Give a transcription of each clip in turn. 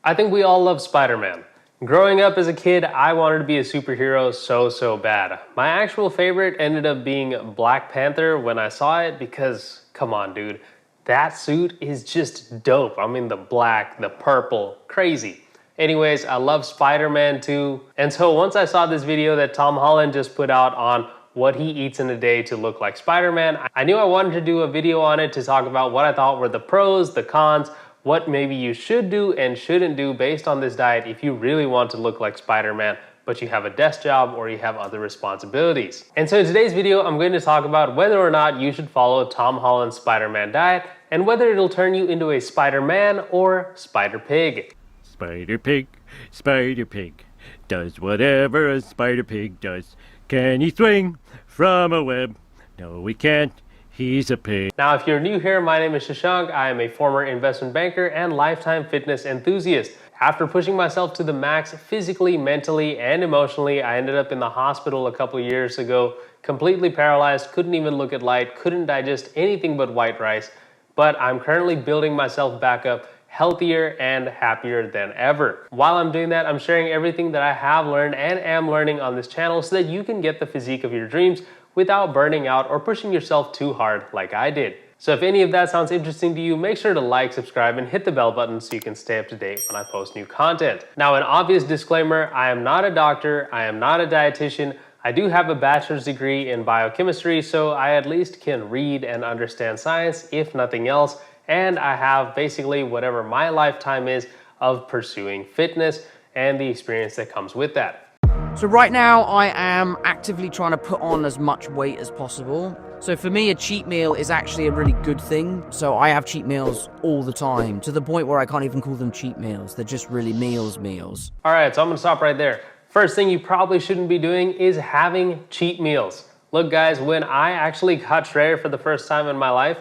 I think we all love Spider-Man. Growing up as a kid, I wanted to be a superhero so bad. My actual favorite ended up being Black Panther when I saw it because, come on dude, that suit is just dope. I mean the black, the purple, crazy. Anyways, I love Spider-Man too. And so once I saw this video that Tom Holland just put out on what he eats in a day to look like Spider-Man, I knew I wanted to do a video on it to talk about what I thought were the pros, the cons, what maybe you should do and shouldn't do based on this diet if you really want to look like Spider-Man, but you have a desk job or you have other responsibilities. And so in today's video, I'm going to talk about whether or not you should follow Tom Holland's Spider-Man diet and whether it'll turn you into a Spider-Man or Spider-Pig. Spider-Pig, Spider-Pig, does whatever a Spider-Pig does. Can he swing from a web? No, he can't. He's a pig. Now, if you're new here, my name is Shashank. I am a former investment banker and lifetime fitness enthusiast. After pushing myself to the max physically, mentally, and emotionally, I ended up in the hospital a couple years ago, completely paralyzed, couldn't even look at light, couldn't digest anything but white rice. But I'm currently building myself back up healthier and happier than ever. While I'm doing that, I'm sharing everything that I have learned and am learning on this channel so that you can get the physique of your dreams without burning out or pushing yourself too hard like I did. So if any of that sounds interesting to you, make sure to like, subscribe, and hit the bell button so you can stay up to date when I post new content. Now, an obvious disclaimer, I am not a doctor, I am not a dietitian. I do have a bachelor's degree in biochemistry, so I at least can read and understand science, if nothing else, and I have basically whatever my lifetime is of pursuing fitness and the experience that comes with that. So right now I am actively trying to put on as much weight as possible. So for me, a cheat meal is actually a really good thing. So I have cheat meals all the time, to the point where I can't even call them cheat meals. They're just really meals. All right, so I'm gonna stop right there. First thing you probably shouldn't be doing is having cheat meals. Look guys, when I actually got shredded for the first time in my life,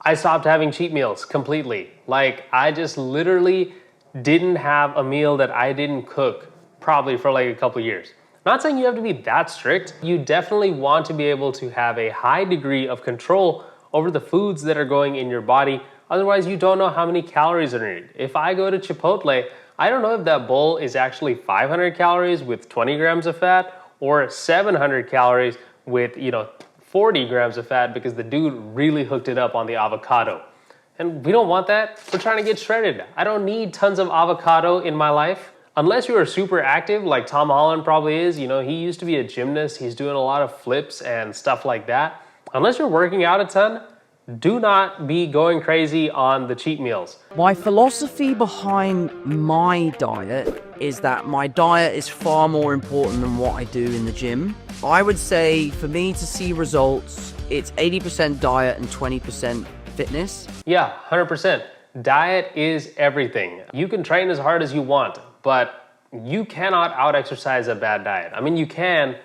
I stopped having cheat meals completely. Like, I just literally didn't have a meal that I didn't cook probably for like a couple years. Not saying you have to be that strict. You definitely want to be able to have a high degree of control over the foods that are going in your body. Otherwise, you don't know how many calories are in it. If I go to Chipotle, I don't know if that bowl is actually 500 calories with 20 grams of fat or 700 calories with, 40 grams of fat because the dude really hooked it up on the avocado. And we don't want that. We're trying to get shredded. I don't need tons of avocado in my life. Unless you are super active, like Tom Holland probably is, he used to be a gymnast, he's doing a lot of flips and stuff like that. Unless you're working out a ton, do not be going crazy on the cheat meals. My philosophy behind my diet is that my diet is far more important than what I do in the gym. I would say for me to see results, it's 80% diet and 20% fitness. Yeah, 100%. Diet is everything. You can train as hard as you want, but you cannot out-exercise a bad diet. I mean, you can,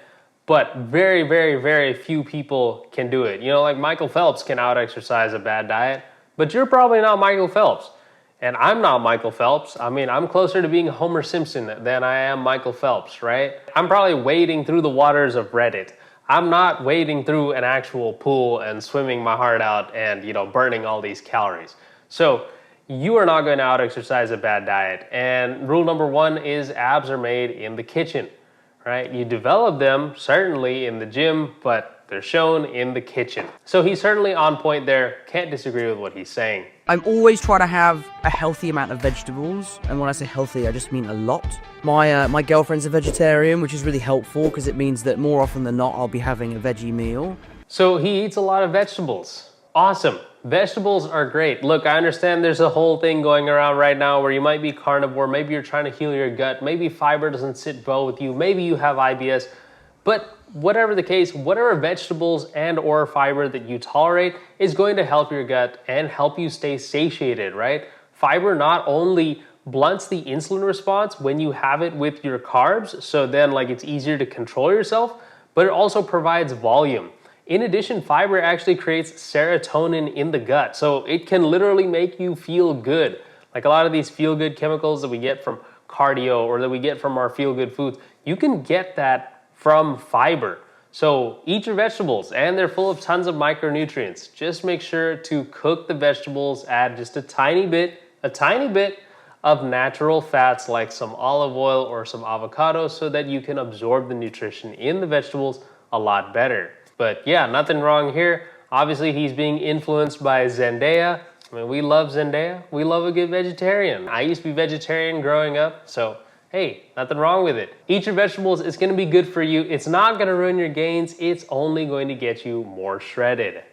but very few people can do it. Like Michael Phelps can out-exercise a bad diet, but you're probably not Michael Phelps. And I'm not Michael Phelps. I mean, I'm closer to being Homer Simpson than I am Michael Phelps, right? I'm probably wading through the waters of Reddit. I'm not wading through an actual pool and swimming my heart out and, burning all these calories. So you are not going to out-exercise a bad diet. And rule number one is abs are made in the kitchen, right? You develop them certainly in the gym, but they're shown in the kitchen. So he's certainly on point there. Can't disagree with what he's saying. I'm always trying to have a healthy amount of vegetables. And when I say healthy, I just mean a lot. My girlfriend's a vegetarian, which is really helpful because it means that more often than not, I'll be having a veggie meal. So he eats a lot of vegetables. Awesome. Vegetables are great. Look, I understand there's a whole thing going around right now where you might be carnivore, maybe you're trying to heal your gut, maybe fiber doesn't sit well with you, maybe you have IBS, but whatever the case, whatever vegetables and or fiber that you tolerate is going to help your gut and help you stay satiated, right? Fiber not only blunts the insulin response when you have it with your carbs, so then it's easier to control yourself, but it also provides volume. In addition, fiber actually creates serotonin in the gut, so it can literally make you feel good. Like a lot of these feel-good chemicals that we get from cardio or that we get from our feel-good foods, you can get that from fiber. So eat your vegetables, and they're full of tons of micronutrients. Just make sure to cook the vegetables, add just a tiny bit of natural fats like some olive oil or some avocado so that you can absorb the nutrition in the vegetables a lot better. But yeah, nothing wrong here. Obviously, he's being influenced by Zendaya. I mean, we love Zendaya. We love a good vegetarian. I used to be vegetarian growing up, so hey, nothing wrong with it. Eat your vegetables. It's gonna be good for you. It's not gonna ruin your gains. It's only going to get you more shredded.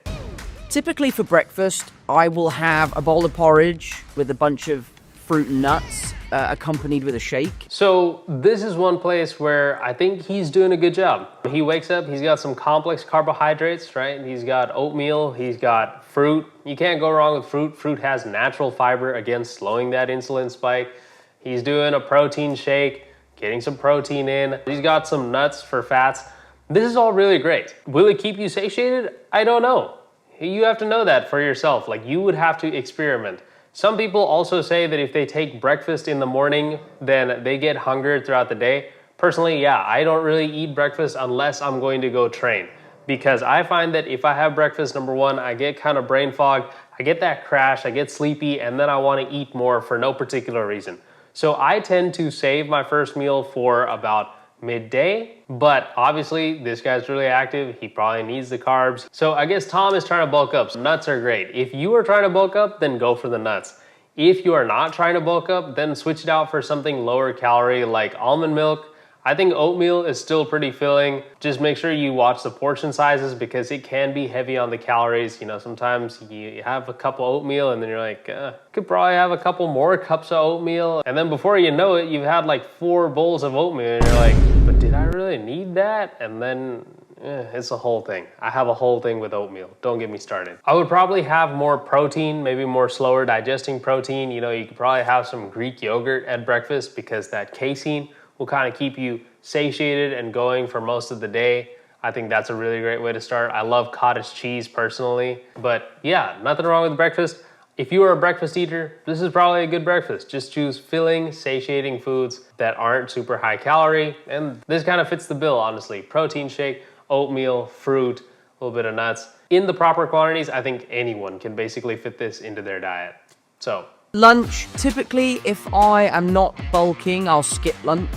Typically for breakfast, I will have a bowl of porridge with a bunch of fruit and nuts, accompanied with a shake. So this is one place where I think he's doing a good job. He wakes up, he's got some complex carbohydrates, right? He's got oatmeal, he's got fruit. You can't go wrong with fruit. Fruit has natural fiber, again, slowing that insulin spike. He's doing a protein shake, getting some protein in. He's got some nuts for fats. This is all really great. Will it keep you satiated? I don't know. You have to know that for yourself. Like, you would have to experiment. Some people also say that if they take breakfast in the morning, then they get hungered throughout the day. Personally, yeah, I don't really eat breakfast unless I'm going to go train. Because I find that if I have breakfast, number one, I get kind of brain fog, I get that crash, I get sleepy, and then I want to eat more for no particular reason. So I tend to save my first meal for about midday, but obviously this guy's really active. He probably needs the carbs. So I guess Tom is trying to bulk up. So nuts are great. If you are trying to bulk up, then go for the nuts. If you are not trying to bulk up, then switch it out for something lower calorie like almond milk. I think oatmeal is still pretty filling. Just make sure you watch the portion sizes because it can be heavy on the calories. You know, sometimes you have a cup of oatmeal and then you're like, could probably have a couple more cups of oatmeal. And then before you know it, you've had like 4 bowls of oatmeal and you're like, but did I really need that? And then it's a whole thing. I have a whole thing with oatmeal. Don't get me started. I would probably have more protein, maybe more slower digesting protein. You know, you could probably have some Greek yogurt at breakfast because that casein will kind of keep you satiated and going for most of the day. I think that's a really great way to start. I love cottage cheese personally, but yeah, nothing wrong with breakfast. If you are a breakfast eater, this is probably a good breakfast. Just choose filling, satiating foods that aren't super high calorie, and this kind of fits the bill, honestly. Protein shake, oatmeal, fruit, a little bit of nuts. In the proper quantities, I think anyone can basically fit this into their diet. So lunch, typically if I am not bulking, I'll skip lunch.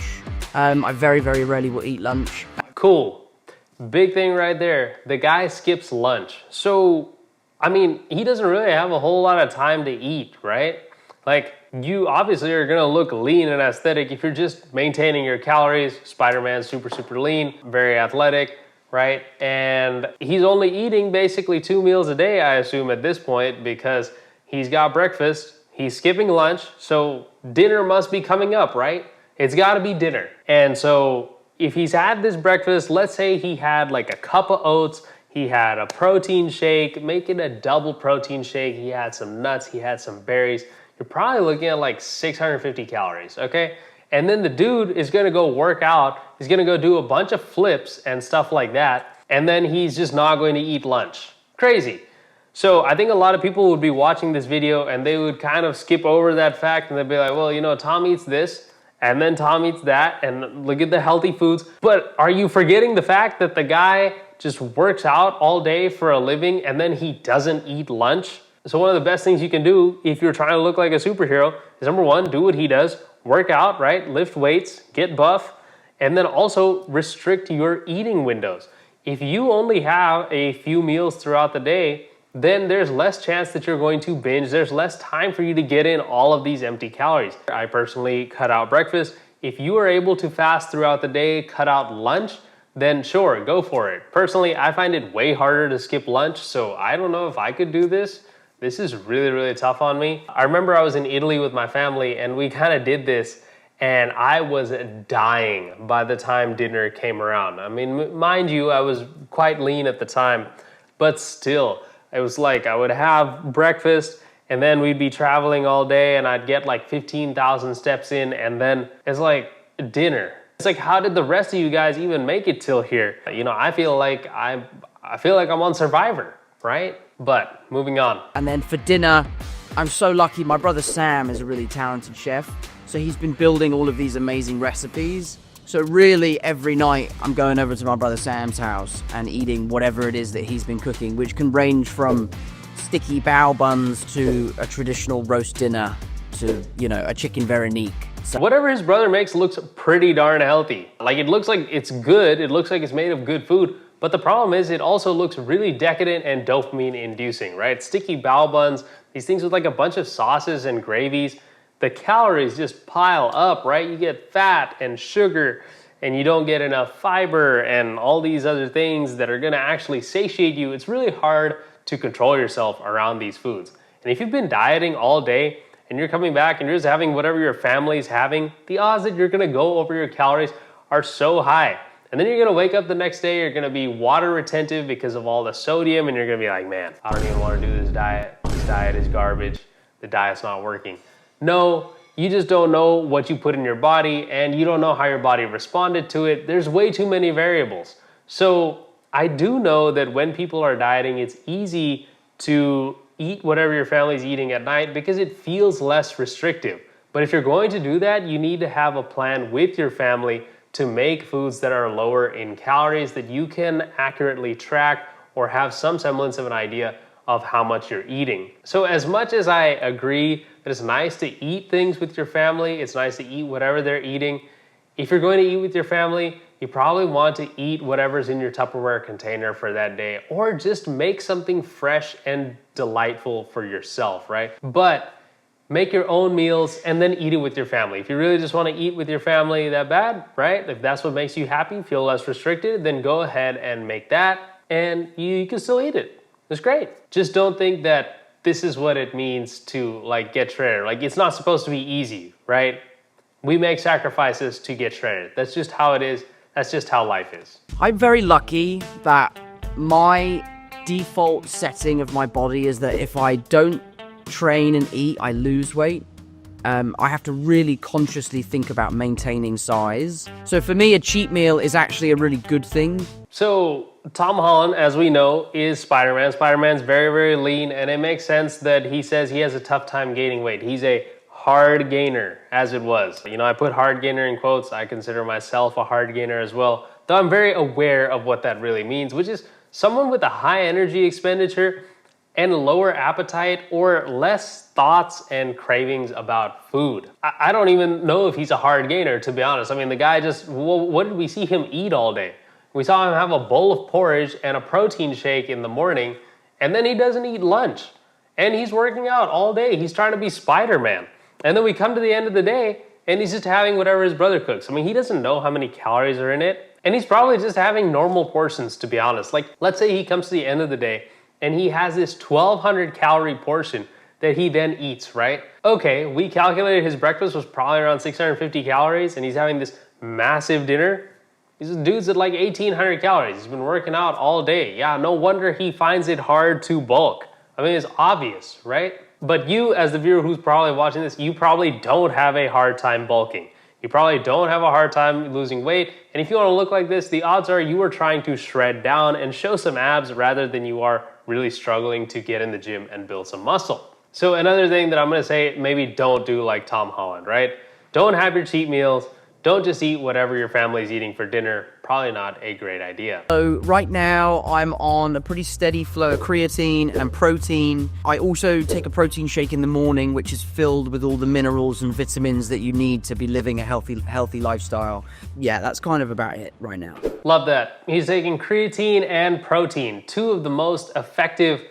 I very, very rarely will eat lunch. Cool. Big thing right there. The guy skips lunch. So, I mean, he doesn't really have a whole lot of time to eat, right? Like, you obviously are gonna look lean and aesthetic if you're just maintaining your calories. Spider-Man's super, super lean, very athletic, right? And he's only eating basically 2 meals a day, I assume at this point, because he's got breakfast, he's skipping lunch, so dinner must be coming up, right? It's gotta be dinner. And so if he's had this breakfast, let's say he had like a cup of oats, he had a protein shake, make it a double protein shake, he had some nuts, he had some berries, you're probably looking at like 650 calories, okay? And then the dude is gonna go work out, he's gonna go do a bunch of flips and stuff like that, and then he's just not going to eat lunch. Crazy. So I think a lot of people would be watching this video and they would kind of skip over that fact and they'd be like, well, you know, Tom eats this, and then Tom eats that, and look at the healthy foods. But are you forgetting the fact that the guy just works out all day for a living and then he doesn't eat lunch? So one of the best things you can do if you're trying to look like a superhero is, number one, do what he does, work out, right? Lift weights, get buff, and then also restrict your eating windows. If you only have a few meals throughout the day, then there's less chance that you're going to binge. There's less time for you to get in all of these empty calories. I personally cut out breakfast. If you are able to fast throughout the day, cut out lunch, then sure, go for it. Personally, I find it way harder to skip lunch, so I don't know if I could do this. This is really, really tough on me. I remember I was in Italy with my family and we kind of did this and I was dying by the time dinner came around. I mean, mind you, I was quite lean at the time, but still, it was like I would have breakfast and then we'd be traveling all day and I'd get like 15,000 steps in and then it's like dinner. It's like, how did the rest of you guys even make it till here? You know, I feel like I'm on Survivor, right? But moving on. And then for dinner, I'm so lucky. My brother Sam is a really talented chef. So he's been building all of these amazing recipes. So really every night I'm going over to my brother Sam's house and eating whatever it is that he's been cooking, which can range from sticky bao buns to a traditional roast dinner to, you know, a chicken Veronique. So whatever his brother makes looks pretty darn healthy. Like, it looks like it's good, it looks like it's made of good food, but the problem is it also looks really decadent and dopamine inducing, right? Sticky bao buns, these things with like a bunch of sauces and gravies, the calories just pile up, right? You get fat and sugar, and you don't get enough fiber and all these other things that are gonna actually satiate you. It's really hard to control yourself around these foods. And if you've been dieting all day and you're coming back and you're just having whatever your family's having, the odds that you're gonna go over your calories are so high. And then you're gonna wake up the next day, you're gonna be water retentive because of all the sodium, and you're gonna be like, man, I don't even wanna do this diet. This diet is garbage. The diet's not working. No, you just don't know what you put in your body, and you don't know how your body responded to it. There's way too many variables. So I do know that when people are dieting, it's easy to eat whatever your family's eating at night because it feels less restrictive. But if you're going to do that, you need to have a plan with your family to make foods that are lower in calories that you can accurately track or have some semblance of an idea of how much you're eating. So as much as I agree that it's nice to eat things with your family, it's nice to eat whatever they're eating, if you're going to eat with your family, you probably want to eat whatever's in your Tupperware container for that day, or just make something fresh and delightful for yourself, right? But make your own meals and then eat it with your family. If you really just want to eat with your family that bad, right? If that's what makes you happy, feel less restricted, then go ahead and make that, and you can still eat it. It's great. Just don't think that this is what it means to like get shredded. Like, it's not supposed to be easy, right? We make sacrifices to get shredded. That's just how it is. That's just how life is. I'm very lucky that my default setting of my body is that if I don't train and eat, I lose weight. I have to really consciously think about maintaining size. So for me, a cheat meal is actually a really good thing. So Tom Holland, as we know, is Spider-Man. Spider-Man's very, very lean, and it makes sense that he says he has a tough time gaining weight. He's a hard gainer, as it was. You know, I put hard gainer in quotes. I consider myself a hard gainer as well, though I'm very aware of what that really means, which is someone with a high energy expenditure and lower appetite or less thoughts and cravings about food. I don't even know if he's a hard gainer, to be honest. I mean, the guy just, what did we see him eat all day? We saw him have a bowl of porridge and a protein shake in the morning, and then he doesn't eat lunch. And he's working out all day. He's trying to be Spider-Man. And then we come to the end of the day, and he's just having whatever his brother cooks. I mean, he doesn't know how many calories are in it. And he's probably just having normal portions, to be honest. Like, let's say he comes to the end of the day, and he has this 1,200 calorie portion that he then eats, right? Okay, we calculated his breakfast was probably around 650 calories, and he's having this massive dinner. These dude's at like 1,800 calories. He's been working out all day. Yeah, no wonder he finds it hard to bulk. I mean, it's obvious, right? But you, as the viewer who's probably watching this, you probably don't have a hard time bulking. You probably don't have a hard time losing weight. And if you want to look like this, the odds are you are trying to shred down and show some abs rather than you are really struggling to get in the gym and build some muscle. So another thing that I'm going to say, maybe don't do like Tom Holland, right? Don't have your cheat meals. Don't just eat whatever your family's eating for dinner. Probably not a great idea. So right now I'm on a pretty steady flow of creatine and protein. I also take a protein shake in the morning, which is filled with all the minerals and vitamins that you need to be living a healthy lifestyle. Yeah, that's kind of about it right now. Love that. He's taking creatine and protein, two of the most effective,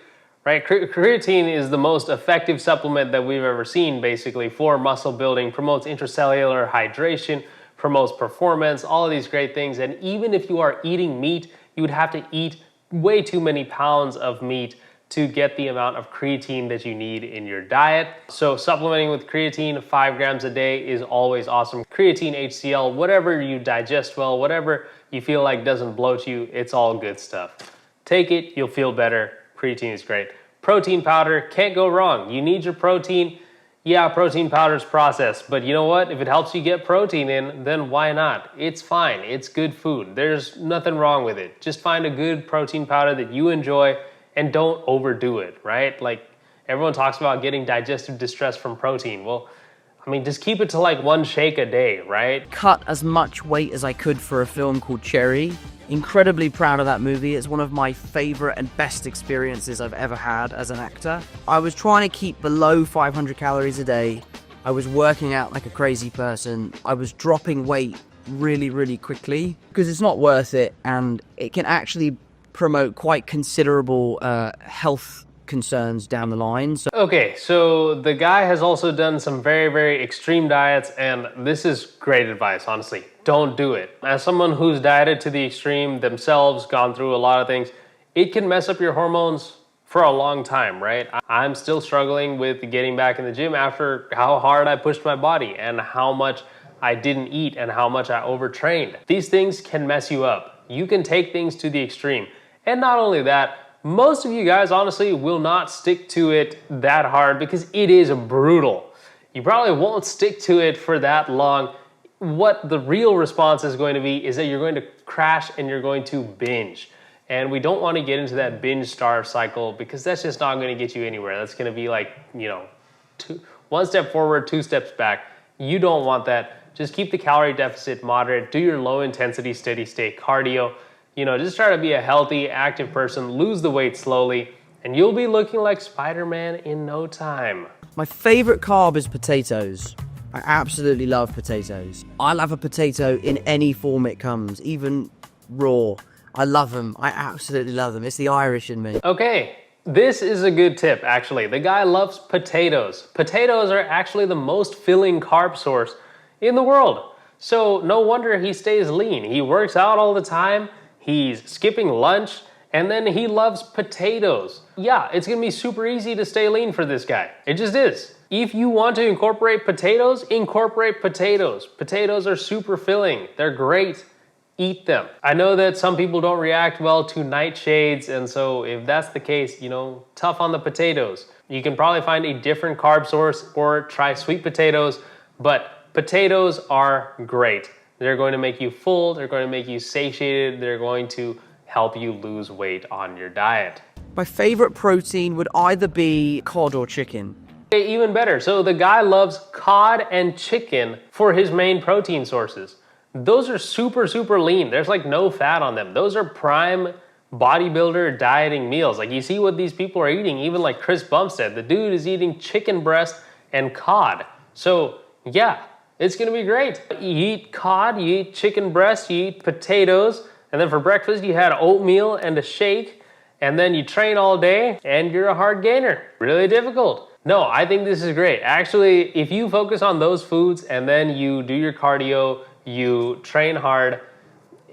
right? Creatine is the most effective supplement that we've ever seen, basically, for muscle building, promotes intracellular hydration, promotes performance, all of these great things. And even if you are eating meat, you would have to eat way too many pounds of meat to get the amount of creatine that you need in your diet. So supplementing with creatine 5 grams a day is always awesome. Creatine, HCl, whatever you digest well, whatever you feel like doesn't bloat you, it's all good stuff. Take it, you'll feel better. Creatine is great. Protein powder, can't go wrong. You need your protein. Yeah, protein powder is processed, but you know what? If it helps you get protein in, then why not? It's fine. It's good food. There's nothing wrong with it. Just find a good protein powder that you enjoy and don't overdo it, right? Like, everyone talks about getting digestive distress from protein. Well, I mean, just keep it to like 1 shake a day, right? Cut as much weight as I could for a film called Cherry. Incredibly proud of that movie. It's one of my favorite and best experiences I've ever had as an actor. I was trying to keep below 500 calories a day, I was working out like a crazy person. I was dropping weight really quickly because it's not worth it, and it can actually promote quite considerable health concerns down the line. So Okay, so the guy has also done some very extreme diets, and this is great advice, honestly. Don't do it. As someone who's dieted to the extreme themselves, gone through a lot of things, it can mess up your hormones for a long time, right? I'm still struggling with getting back in the gym after how hard I pushed my body and how much I didn't eat and how much I overtrained. These things can mess you up. You can take things to the extreme. And not only that, most of you guys honestly will not stick to it that hard because it is brutal. You probably won't stick to it for that long. What the real response is going to be is that you're going to crash and you're going to binge. And we don't want to get into that binge starve cycle because that's just not going to get you anywhere. That's going to be like, one step forward, 2 steps back. You don't want that. Just keep the calorie deficit moderate, do your low intensity, steady state cardio. Just try to be a healthy, active person, lose the weight slowly, and you'll be looking like Spider-Man in no time. my favorite carb is potatoes. I absolutely love potatoes. I'll have a potato in any form it comes, even raw. I love them. I absolutely love them. It's the Irish in me. Okay, this is a good tip, actually. The guy loves potatoes. Potatoes are actually the most filling carb source in the world. So no wonder he stays lean. He works out all the time. He's skipping lunch, and then he loves potatoes. Yeah, it's gonna be super easy to stay lean for this guy. It just is. If you want to incorporate potatoes, incorporate potatoes. Potatoes are super filling. They're great. Eat them. I know that some people don't react well to nightshades, and so if that's the case, tough on the potatoes. You can probably find a different carb source or try sweet potatoes, but potatoes are great. They're going to make you full, they're going to make you satiated, they're going to help you lose weight on your diet. My favorite protein would either be cod or chicken. Okay, even better. So the guy loves cod and chicken for his main protein sources. Those are super lean. There's like no fat on them. Those are prime bodybuilder dieting meals. Like you see what these people are eating, even like Chris Bumstead. The dude is eating chicken breast and cod. So yeah, it's gonna be great. You eat cod, you eat chicken breast, you eat potatoes, and then for breakfast you had oatmeal and a shake, and then you train all day and you're a hard gainer. Really difficult. No, I think this is great. Actually, if you focus on those foods and then you do your cardio, you train hard,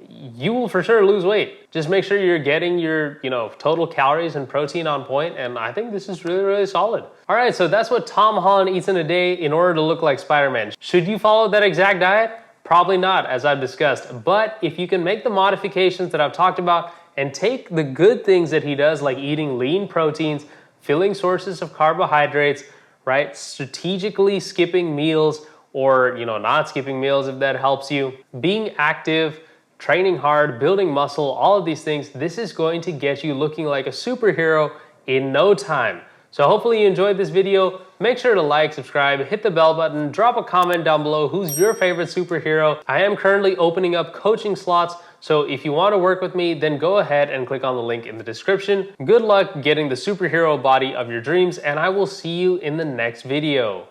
you will for sure lose weight. Just make sure you're getting your, total calories and protein on point, and I think this is really solid. All right, so that's what Tom Holland eats in a day in order to look like Spider-Man. Should you follow that exact diet? Probably not, as I've discussed, but if you can make the modifications that I've talked about and take the good things that he does, like eating lean proteins, filling sources of carbohydrates, right? Strategically skipping meals, or not skipping meals if that helps you, being active, training hard, building muscle, all of these things, this is going to get you looking like a superhero in no time. So hopefully you enjoyed this video. Make sure to like, subscribe, hit the bell button, drop a comment down below who's your favorite superhero. I am currently opening up coaching slots, so if you want to work with me, then go ahead and click on the link in the description. Good luck getting the superhero body of your dreams, and I will see you in the next video.